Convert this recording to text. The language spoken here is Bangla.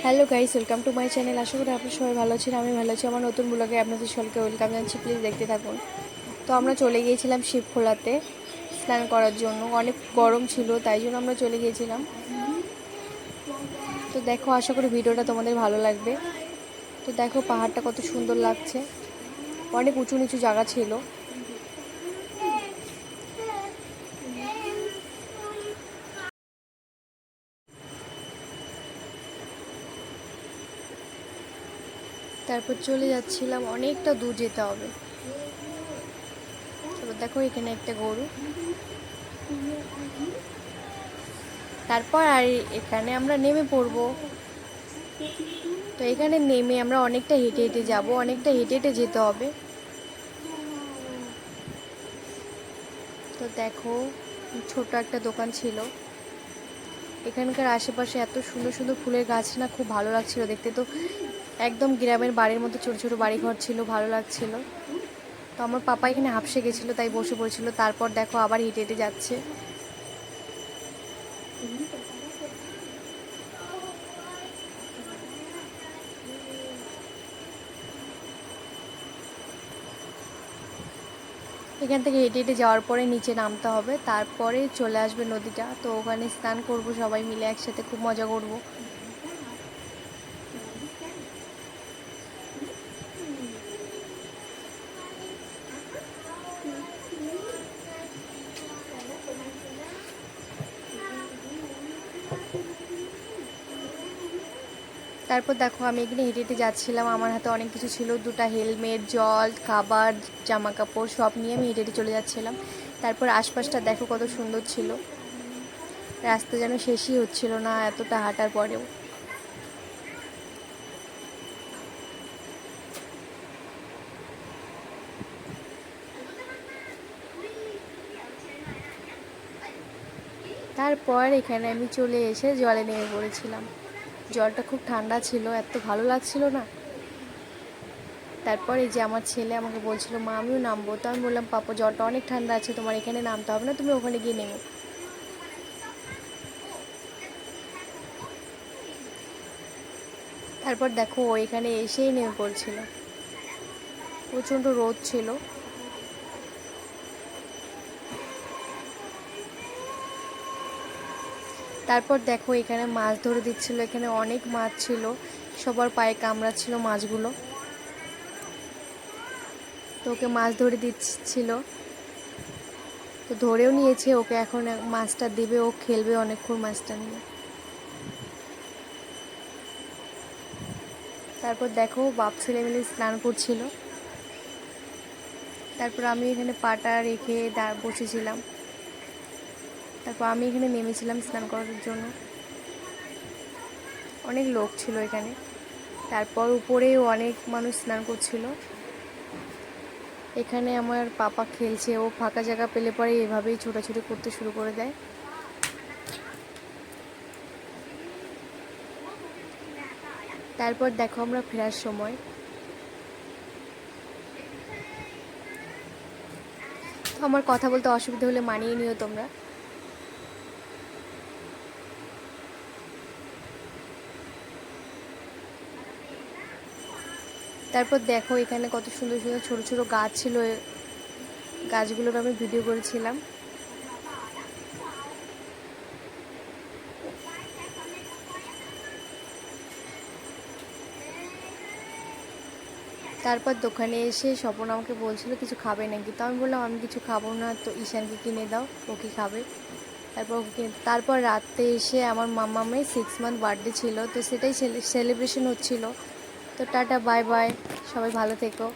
Hello guys, welcome to my channel. আশা করি আপনি সবাই ভালো আছেন। আমি ভালো আছি। আমার নতুন ব্লগে আপনাদের সকলকে ওয়েলকাম জানাচ্ছি। প্লিজ দেখতে থাকুন। তো আমরা চলে গিয়েছিলাম শিবখোলাতে স্নান করার জন্য। অনেক গরম ছিল, তাই জন্য আমরা চলে গিয়েছিলাম। তো দেখো, আশা করি ভিডিওটা তোমাদের ভালো লাগবে। তো দেখো পাহাড়টা কত সুন্দর লাগছে, অনেক উঁচু নিচু জায়গা ছিল। তারপর চলে যাচ্ছিলাম, অনেকটা দূর যেতে হবে। তারপর দেখো এখানে একটা গরু। তারপর আর এখানে আমরা নেমে পড়বো। তো এখানে নেমে আমরা অনেকটা হেঁটে হেঁটে যাবো, অনেকটা হেঁটে হেঁটে যেতে হবে। তো দেখো ছোট একটা দোকান ছিল। এখানকার আশেপাশে এত সুন্দর সুন্দর ফুলের গাছ না, খুব ভালো লাগছিল দেখতে। তো একদম গ্রামের বাড়ির মতো ছোট ছোট বাড়িঘর ছিল, ভালো লাগছিল। তো আমার পাপা এখানে হাঁপসে গেছিলো, তাই বসে পড়েছিল। তারপর দেখো আবার হেঁটে হেঁটে যাচ্ছে। এখান থেকে হেঁটে হেঁটে যাওয়ার পরে নিচে নামতে হবে, তারপরে চলে আসবে নদীটা। তো ওখানে স্নান করব সবাই মিলে একসাথে, খুব মজা করব। তারপর দেখো আমি এখানে হেঁটে হেঁটে যাচ্ছিলাম, আমার হাতে অনেক কিছু ছিল, দুটো হেলমেট, জল, খাবার, জামা কাপড় সব নিয়ে আমি হেঁটে হেঁটে চলে যাচ্ছিলাম। তারপর আশপাশটা দেখো কত সুন্দর ছিল, রাস্তা যেন শেষই হচ্ছিল না এতটা হাঁটার পরেও। তারপর এখানে আমি চলে এসে জলে নেমে পড়েছিলাম। জলটা খুব ঠান্ডা ছিল, এত ভালো লাগছিল না। তারপর এই যে আমার ছেলে আমাকে বলছিল, মা আমিও নামবো। তো আমি বললাম, পাপা জলটা অনেক ঠান্ডা আছে, তোমার এখানে নামতে হবে না, তুমি ওখানে গিয়ে নেমো। তারপর দেখো ও এখানে এসেই নেমে পড়ছিল, প্রচণ্ড রোদ ছিল। তারপর দেখো এখানে মাছ ধরে দিচ্ছিল, এখানে অনেক মাছ ছিল, সবার পায়ে কামড়াচ্ছিল মাছগুলো। তো ওকে মাছ ধরে দিচ্ছিল, তো ধরেও নিয়েছে। ওকে এখন মাছটা দেবে, ও খেলবে অনেকক্ষণ মাছটা নিয়ে। তারপর দেখো বাপ ছেলে মিলে স্নান করছিল। তারপর আমি এখানে পাটা রেখে বসেছিলাম। তারপর আমি এখানে নেমেছিলাম স্নান করার জন্য। অনেক লোক ছিল এখানে। তারপর উপরেও অনেক মানুষ স্নান করছিল। এখানে আমার পাপা খেলছে, ও ফাঁকা জায়গা পেলে পরে এভাবেই ছোটাছুটি করতে শুরু করে দেয়। তারপর দেখো আমরা ফেরার সময়, তো আমার কথা বলতে অসুবিধা হলে মানিয়ে নিও তোমরা। তারপর দেখো এখানে কত সুন্দর সুন্দর ছোট ছোট গাছ ছিল, গাছগুলোর আমি ভিডিও করেছিলাম। তারপর দোকানে এসে স্বপন আমাকে বলছিল কিছু খাবে নাকি। তো আমি বললাম আমি কিছু খাবো না, তো ঈশানকে কিনে দাও, ও কি খাবে। তারপর রাতে এসে আমার মামামের 6 মান্থ বার্থডে ছিল, তো সেটাই সেলিব্রেশন হচ্ছিল। তো টাটা, বাই বাই, সবাই ভালো থেকো।